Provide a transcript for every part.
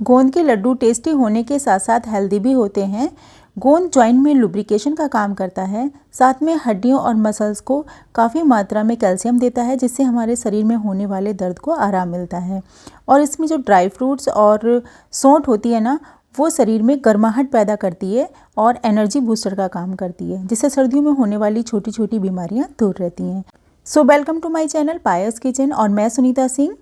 गोंद के लड्डू टेस्टी होने के साथ साथ हेल्दी भी होते हैं। गोंद जॉइंट में लुब्रिकेशन का काम करता है, साथ में हड्डियों और मसल्स को काफ़ी मात्रा में कैल्शियम देता है, जिससे हमारे शरीर में होने वाले दर्द को आराम मिलता है। और इसमें जो ड्राई फ्रूट्स और सौंठ होती है ना, वो शरीर में गर्माहट पैदा करती है और एनर्जी बूस्टर का काम करती है, जिससे सर्दियों में होने वाली छोटी छोटी बीमारियाँ दूर रहती हैं। So welcome to my channel Payas kitchen और मैं सुनीता सिंह।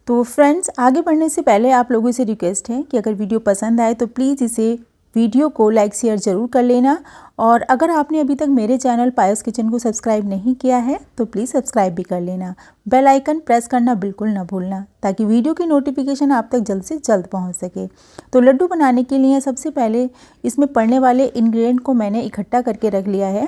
तो फ्रेंड्स, आगे बढ़ने से पहले आप लोगों से रिक्वेस्ट है कि अगर वीडियो पसंद आए तो प्लीज़ इसे वीडियो को लाइक शेयर ज़रूर कर लेना। और अगर आपने अभी तक मेरे चैनल पायस किचन को सब्सक्राइब नहीं किया है तो प्लीज़ सब्सक्राइब भी कर लेना। बेल आइकन प्रेस करना बिल्कुल ना भूलना, ताकि वीडियो की नोटिफिकेशन आप तक जल्द से जल्द पहुंच सके। तो लड्डू बनाने के लिए सबसे पहले इसमें पड़ने वाले इंग्रेडिएंट को मैंने इकट्ठा करके रख लिया है।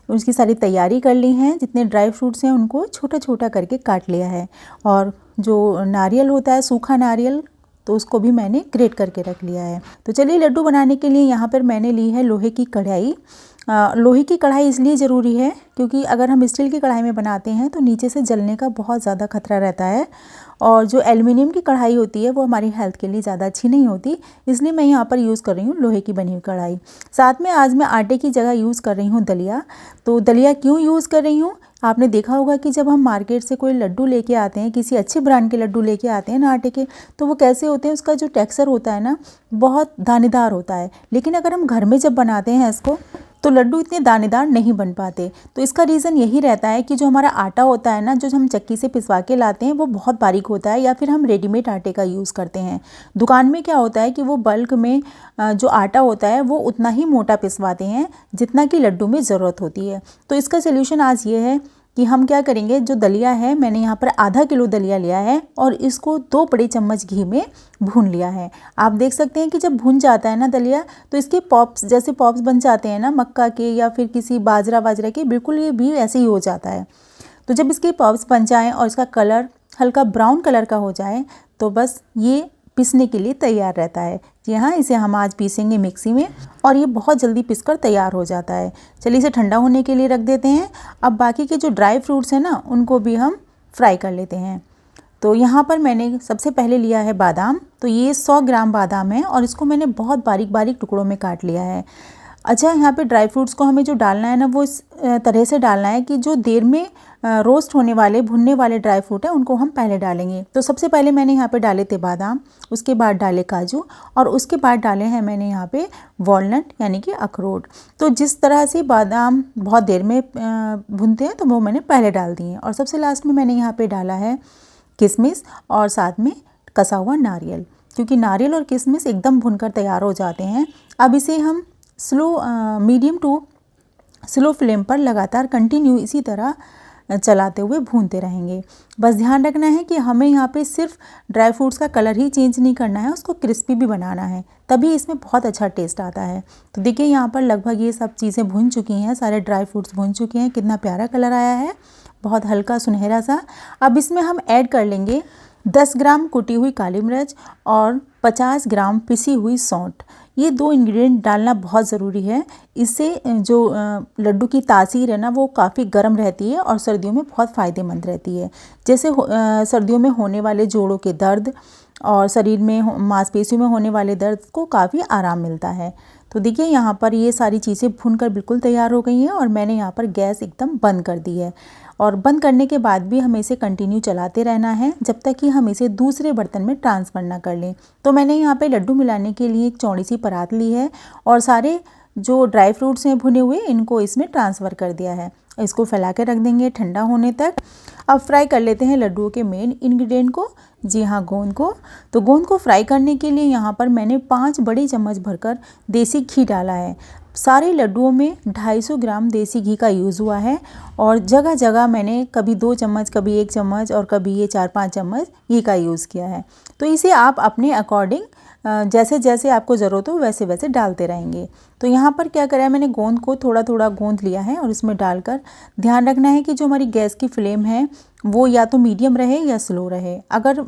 उसकी सारी तैयारी कर ली है। जितने ड्राई फ्रूट्स हैं उनको छोटा छोटा करके काट लिया है। और जो नारियल होता है, सूखा नारियल, तो उसको भी मैंने ग्रेट करके रख लिया है। तो चलिए, लड्डू बनाने के लिए यहाँ पर मैंने ली है लोहे की कढ़ाई। लोहे की कढ़ाई इसलिए ज़रूरी है क्योंकि अगर हम स्टील की कढ़ाई में बनाते हैं तो नीचे से जलने का बहुत ज़्यादा खतरा रहता है। और जो एल्युमिनियम की कढ़ाई होती है वो हमारी हेल्थ के लिए ज़्यादा अच्छी नहीं होती, इसलिए मैं यहाँ पर यूज़ कर रही हूँ लोहे की बनी हुई कढ़ाई। साथ में आज मैं आटे की जगह यूज़ कर रही हूँ दलिया। तो दलिया क्यों यूज़ कर रही हूँ, आपने देखा होगा कि जब हम मार्केट से कोई लड्डू लेके आते हैं, किसी अच्छे ब्रांड के लड्डू लेके आते हैं ना आटे के, तो वो कैसे होते हैं, उसका जो टेक्सचर होता है ना, बहुत दानेदार होता है। लेकिन अगर हम घर में जब बनाते हैं इसको, तो लड्डू इतने दानेदार नहीं बन पाते। तो इसका रीज़न यही रहता है कि जो हमारा आटा होता है ना, जो हम चक्की से पिसवा के लाते हैं, वो बहुत बारीक होता है, या फिर हम रेडीमेड आटे का यूज़ करते हैं। दुकान में क्या होता है कि वो बल्क में जो आटा होता है वो उतना ही मोटा पिसवाते हैं जितना कि लड्डू में ज़रूरत होती है। तो इसका सोल्यूशन आज ये है कि हम क्या करेंगे, जो दलिया है, मैंने यहाँ पर आधा किलो दलिया लिया है और इसको 2 बड़े चम्मच घी में भून लिया है। आप देख सकते हैं कि जब भून जाता है ना दलिया, तो इसके पॉप्स, जैसे पॉप्स बन जाते हैं ना मक्का के या फिर किसी बाजरा के, बिल्कुल ये भी ऐसे ही हो जाता है। तो जब इसके पॉप्स बन जाएँ और इसका कलर हल्का ब्राउन कलर का हो जाए, तो बस ये पीसने के लिए तैयार रहता है। जी हाँ, इसे हम आज पीसेंगे मिक्सी में और ये बहुत जल्दी पिसकर तैयार हो जाता है। चलिए, इसे ठंडा होने के लिए रख देते हैं। अब बाकी के जो ड्राई फ्रूट्स हैं ना, उनको भी हम फ्राई कर लेते हैं। तो यहाँ पर मैंने सबसे पहले लिया है बादाम। तो ये 100 ग्राम बादाम है और इसको मैंने बहुत बारीक बारीक टुकड़ों में काट लिया है। अच्छा, यहाँ पे ड्राई फ्रूट्स को हमें जो डालना है ना, वो इस तरह से डालना है कि जो देर में रोस्ट होने वाले, भुनने वाले ड्राई फ्रूट है उनको हम पहले डालेंगे। तो सबसे पहले मैंने यहाँ पे डाले थे बादाम, उसके बाद डाले काजू और उसके बाद डाले हैं मैंने यहाँ पे वॉलनट यानी कि अखरोट। तो जिस तरह से बादाम बहुत देर में भुनते हैं तो वो मैंने पहले डाल दिए। और सबसे लास्ट में मैंने यहाँ पर डाला है किशमिश और साथ में कसा हुआ नारियल, क्योंकि नारियल और किशमिश एकदम भुनकर तैयार हो जाते हैं। अब इसे हम मीडियम टू स्लो फ्लेम पर लगातार कंटिन्यू इसी तरह चलाते हुए भूनते रहेंगे। बस ध्यान रखना है कि हमें यहाँ पे सिर्फ ड्राई फ्रूट्स का कलर ही चेंज नहीं करना है, उसको क्रिस्पी भी बनाना है, तभी इसमें बहुत अच्छा टेस्ट आता है। तो देखिए, यहाँ पर लगभग ये सब चीज़ें भुन चुकी हैं, सारे ड्राई फ्रूट्स भुन चुके हैं। कितना प्यारा कलर आया है, बहुत हल्का सुनहरा सा। अब इसमें हम ऐड कर लेंगे 10 ग्राम कुटी हुई काली मिर्च और 50 ग्राम पिसी हुई सौंठ। ये 2 इंग्रेडिएंट डालना बहुत ज़रूरी है। इससे जो लड्डू की तासीर है ना, वो काफ़ी गर्म रहती है और सर्दियों में बहुत फ़ायदेमंद रहती है। जैसे सर्दियों में होने वाले जोड़ों के दर्द और शरीर में मांसपेशियों में होने वाले दर्द को काफ़ी आराम मिलता है। तो देखिए, यहाँ पर ये सारी चीज़ें भूनकर बिल्कुल तैयार हो गई हैं और मैंने यहाँ पर गैस एकदम बंद कर दी है। और बंद करने के बाद भी हमें इसे कंटिन्यू चलाते रहना है जब तक कि हम इसे दूसरे बर्तन में ट्रांसफ़र ना कर लें। तो मैंने यहाँ पे लड्डू मिलाने के लिए एक चौड़ी सी परात ली है और सारे जो ड्राई फ्रूट्स हैं भुने हुए, इनको इसमें ट्रांसफ़र कर दिया है। इसको फैला के रख देंगे ठंडा होने तक। अब फ्राई कर लेते हैं लड्डुओं के मेन इंग्रेडिएंट को, जी हाँ, गोंद को। तो गोंद को फ्राई करने के लिए यहाँ पर मैंने 5 बड़े चम्मच भरकर देसी घी डाला है। सारे लड्डुओं में 250 ग्राम देसी घी का यूज़ हुआ है और जगह जगह मैंने कभी 2 चम्मच, कभी 1 चम्मच और कभी ये 4-5 चम्मच घी का यूज़ किया है। तो इसे आप अपने अकॉर्डिंग जैसे जैसे आपको ज़रूरत हो वैसे वैसे डालते रहेंगे। तो यहाँ पर क्या करा है, मैंने गोंद को थोड़ा थोड़ा गोंद लिया है और इसमें डालकर ध्यान रखना है कि जो हमारी गैस की फ्लेम है वो या तो मीडियम रहे या स्लो रहे। अगर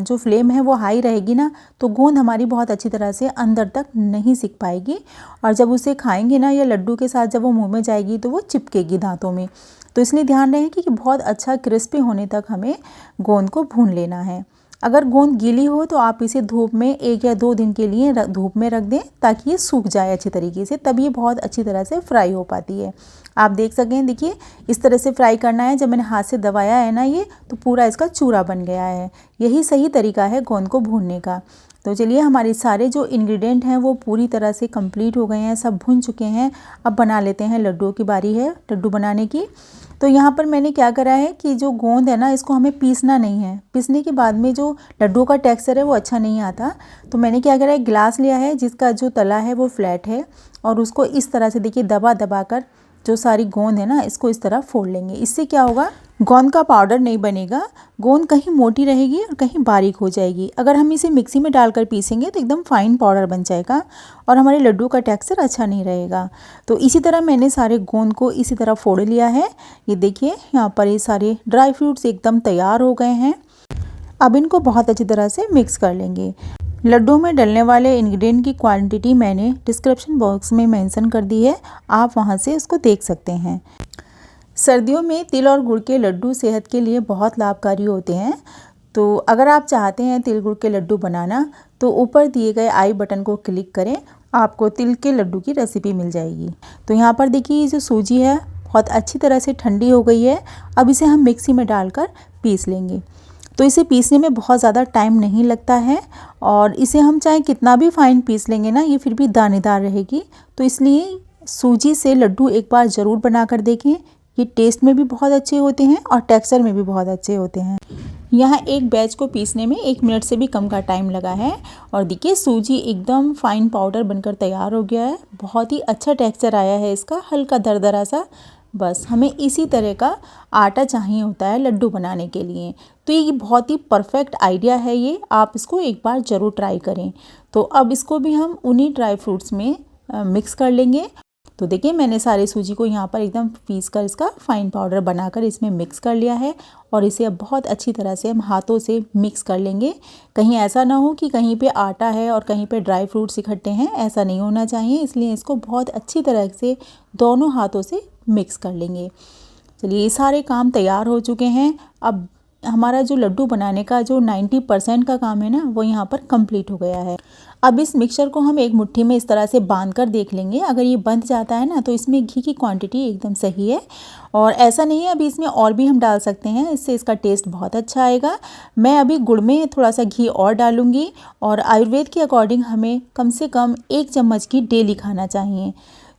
जो फ्लेम है वो हाई रहेगी ना, तो गोंद हमारी बहुत अच्छी तरह से अंदर तक नहीं सिक पाएगी और जब उसे खाएंगे ना, या लड्डू के साथ जब वो मुँह में जाएगी तो वो चिपकेगी दाँतों में। तो इसलिए ध्यान रहे कि बहुत अच्छा क्रिस्पी होने तक हमें गोंद को भून लेना है। अगर गोंद गीली हो तो आप इसे धूप में 1 या 2 दिन के लिए धूप में रख दें ताकि ये सूख जाए अच्छी तरीके से, तब ये बहुत अच्छी तरह से फ्राई हो पाती है। आप देख सकें, देखिए इस तरह से फ्राई करना है। जब मैंने हाथ से दबाया है ना ये, तो पूरा इसका चूरा बन गया है। यही सही तरीका है गोंद को भूनने का। तो चलिए, हमारे सारे जो इंग्रेडिएंट हैं वो पूरी तरह से कंप्लीट हो गए हैं, सब भुन चुके हैं। अब बना लेते हैं, लड्डुओं की बारी है लड्डू बनाने की। तो यहाँ पर मैंने क्या करा है कि जो गोंद है ना, इसको हमें पीसना नहीं है। पीसने के बाद में जो लड्डुओं का टेक्सचर है वो अच्छा नहीं आता। तो मैंने क्या करा है, गिलास लिया है जिसका जो तला है वो फ्लैट है, और उसको इस तरह से देखिए दबा दबा कर जो सारी गोंद है ना, इसको इस तरह फोड़ लेंगे। इससे क्या होगा, गोंद का पाउडर नहीं बनेगा। गोंद कहीं मोटी रहेगी और कहीं बारीक हो जाएगी। अगर हम इसे मिक्सी में डालकर पीसेंगे तो एकदम फाइन पाउडर बन जाएगा और हमारे लड्डू का टेक्सचर अच्छा नहीं रहेगा। तो इसी तरह मैंने सारे गोंद को इसी तरह फोड़ लिया है। ये देखिए, यहाँ पर ये सारे ड्राई फ्रूट्स एकदम तैयार हो गए हैं। अब इनको बहुत अच्छी तरह से मिक्स कर लेंगे। लड्डू में डलने वाले इंग्रेडिएंट की क्वांटिटी मैंने डिस्क्रिप्शन बॉक्स में मेंशन कर दी है, आप वहां से उसको देख सकते हैं। सर्दियों में तिल और गुड़ के लड्डू सेहत के लिए बहुत लाभकारी होते हैं। तो अगर आप चाहते हैं तिल गुड़ के लड्डू बनाना, तो ऊपर दिए गए आई बटन को क्लिक करें, आपको तिल के लड्डू की रेसिपी मिल जाएगी। तो यहाँ पर देखिए, ये जो सूजी है बहुत अच्छी तरह से ठंडी हो गई है। अब इसे हम मिक्सी में डालकर पीस लेंगे। तो इसे पीसने में बहुत ज़्यादा टाइम नहीं लगता है, और इसे हम चाहे कितना भी फाइन पीस लेंगे ना, ये फिर भी दानेदार रहेगी। तो इसलिए सूजी से लड्डू एक बार ज़रूर बना कर देखें। ये टेस्ट में भी बहुत अच्छे होते हैं और टेक्सचर में भी बहुत अच्छे होते हैं। यहाँ एक बैच को पीसने में 1 मिनट से भी कम का टाइम लगा है, और देखिए सूजी एकदम फाइन पाउडर बनकर तैयार हो गया है। बहुत ही अच्छा टेक्सचर आया है इसका, हल्का दरदरा सा। बस हमें इसी तरह का आटा चाहिए होता है लड्डू बनाने के लिए। तो ये बहुत ही परफेक्ट आइडिया है ये, आप इसको एक बार ज़रूर ट्राई करें। तो अब इसको भी हम उन्हीं ड्राई फ्रूट्स में मिक्स कर लेंगे। तो देखिए, मैंने सारे सूजी को यहाँ पर एकदम पीस कर इसका फाइन पाउडर बनाकर इसमें मिक्स कर लिया है, और इसे अब बहुत अच्छी तरह से हम हाथों से मिक्स कर लेंगे। कहीं ऐसा ना हो कि कहीं पे आटा है और कहीं पे ड्राई फ्रूट्स इकट्ठे हैं, ऐसा नहीं होना चाहिए। इसलिए इसको बहुत अच्छी तरह से दोनों हाथों से मिक्स कर लेंगे। चलिए, ये सारे काम तैयार हो चुके हैं। अब हमारा जो लड्डू बनाने का जो 90% का काम है ना, वो यहाँ पर कंप्लीट हो गया है। अब इस मिक्सचर को हम एक मुट्ठी में इस तरह से बांध कर देख लेंगे। अगर ये बंध जाता है ना, तो इसमें घी की क्वांटिटी एकदम सही है, और ऐसा नहीं है, अभी इसमें और भी हम डाल सकते हैं, इससे इसका टेस्ट बहुत अच्छा आएगा। मैं अभी गुड़ में थोड़ा सा घी और डालूंगी, और आयुर्वेद के अकॉर्डिंग हमें कम से कम 1 चम्मच घी डेली खाना चाहिए।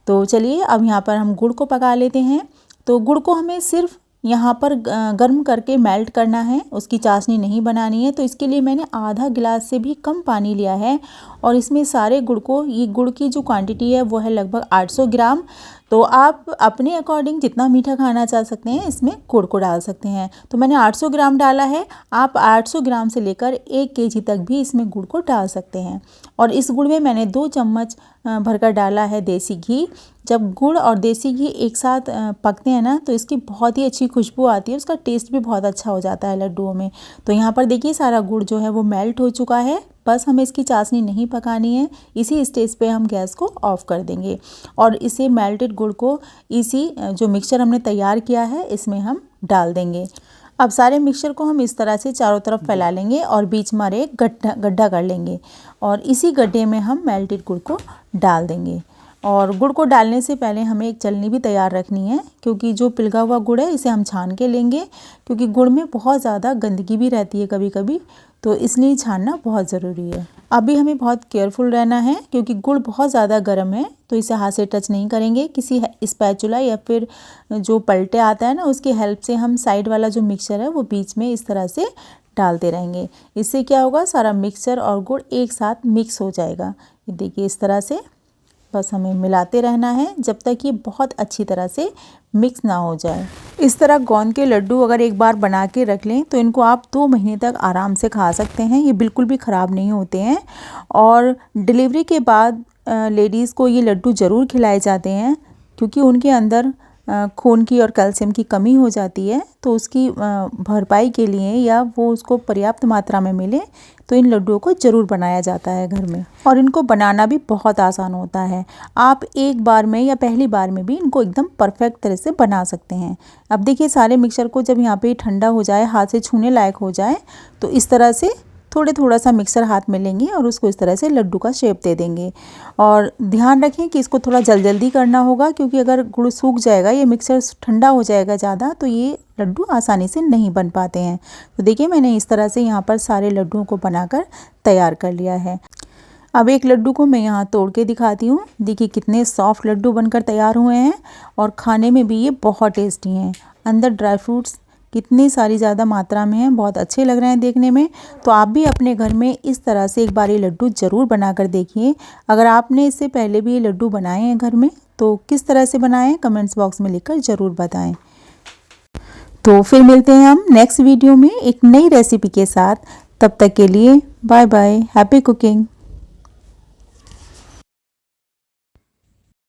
तो चलिए, अब यहाँ पर हम गुड़ को पका लेते हैं। तो गुड़ को हमें सिर्फ यहाँ पर गर्म करके मेल्ट करना है, उसकी चाशनी नहीं बनानी है। तो इसके लिए मैंने आधा गिलास से भी कम पानी लिया है, और इसमें सारे गुड़ को, ये गुड़ की जो क्वांटिटी है वो है लगभग 800 ग्राम। तो आप अपने अकॉर्डिंग जितना मीठा खाना चाह सकते हैं इसमें गुड़ को डाल सकते हैं। तो मैंने 800 ग्राम डाला है, आप 800 ग्राम से लेकर 1 केजी तक भी इसमें गुड़ को डाल सकते हैं। और इस गुड़ में मैंने 2 चम्मच भरकर डाला है देसी घी। जब गुड़ और देसी घी एक साथ पकते हैं ना, तो इसकी बहुत ही अच्छी खुशबू आती है, उसका टेस्ट भी बहुत अच्छा हो जाता है लड्डुओं में। तो यहाँ पर देखिए, सारा गुड़ जो है वो मेल्ट हो चुका है। बस हमें इसकी चाशनी नहीं पकानी है, इसी स्टेज पे हम गैस को ऑफ कर देंगे, और इसे मेल्टेड गुड़ को इसी जो मिक्सचर हमने तैयार किया है इसमें हम डाल देंगे। अब सारे मिक्सचर को हम इस तरह से चारों तरफ फैला लेंगे, और बीच में एक गड्ढा कर लेंगे, और इसी गड्ढे में हम मेल्टेड गुड़ को डाल देंगे। और गुड़ को डालने से पहले हमें एक छलनी भी तैयार रखनी है, क्योंकि जो पिघला हुआ गुड़ है इसे हम छान के लेंगे, क्योंकि गुड़ में बहुत ज़्यादा गंदगी भी रहती है कभी कभी, तो इसलिए छानना बहुत ज़रूरी है। अभी हमें बहुत केयरफुल रहना है, क्योंकि गुड़ बहुत ज़्यादा गर्म है, तो इसे हाथ से टच नहीं करेंगे। किसी स्पैचुला या फिर जो पलटे आता है ना, उसकी हेल्प से हम साइड वाला जो मिक्सचर है वो बीच में इस तरह से डालते रहेंगे। इससे क्या होगा, सारा मिक्सचर और गुड़ एक साथ मिक्स हो जाएगा। ये देखिए, इस तरह से बस हमें मिलाते रहना है जब तक ये बहुत अच्छी तरह से मिक्स ना हो जाए। इस तरह गोंद के लड्डू अगर एक बार बना के रख लें तो इनको आप 2 महीने तक आराम से खा सकते हैं। ये बिल्कुल भी ख़राब नहीं होते हैं, और डिलीवरी के बाद लेडीज़ को ये लड्डू ज़रूर खिलाए जाते हैं, क्योंकि उनके अंदर खून की और कैल्शियम की कमी हो जाती है। तो उसकी भरपाई के लिए, या वो उसको पर्याप्त मात्रा में मिले, तो इन लड्डुओं को ज़रूर बनाया जाता है घर में, और इनको बनाना भी बहुत आसान होता है। आप एक बार में या पहली बार में भी इनको एकदम परफेक्ट तरह से बना सकते हैं। अब देखिए, सारे मिक्सचर को जब यहाँ पे ठंडा हो जाए, हाथ से छूने लायक हो जाए, तो इस तरह से थोड़ा सा मिक्सर हाथ में लेंगे और उसको इस तरह से लड्डू का शेप दे देंगे। और ध्यान रखें कि इसको थोड़ा जल्दी करना होगा, क्योंकि अगर गुड़ सूख जाएगा, ये मिक्सर ठंडा हो जाएगा ज़्यादा, तो ये लड्डू आसानी से नहीं बन पाते हैं। तो देखिए मैंने इस तरह से यहाँ पर सारे लड्डुओं को बनाकर तैयार कर लिया है। अब एक लड्डू को मैं यहाँ तोड़ के दिखाती हूँ। देखिए कितने सॉफ्ट लड्डू बनकर तैयार हुए हैं और खाने में भी ये बहुत टेस्टी हैं। अंदर ड्राई फ्रूट्स कितनी सारी ज़्यादा मात्रा में हैं, बहुत अच्छे लग रहे हैं देखने में। तो आप भी अपने घर में इस तरह से एक बार ये लड्डू ज़रूर बनाकर देखिए। अगर आपने इससे पहले भी ये लड्डू बनाए हैं घर में, तो किस तरह से बनाए हैं कमेंट्स बॉक्स में लिखकर ज़रूर बताएं। तो फिर मिलते हैं हम नेक्स्ट वीडियो में एक नई रेसिपी के साथ। तब तक के लिए बाय बाय, हैप्पी कुकिंग।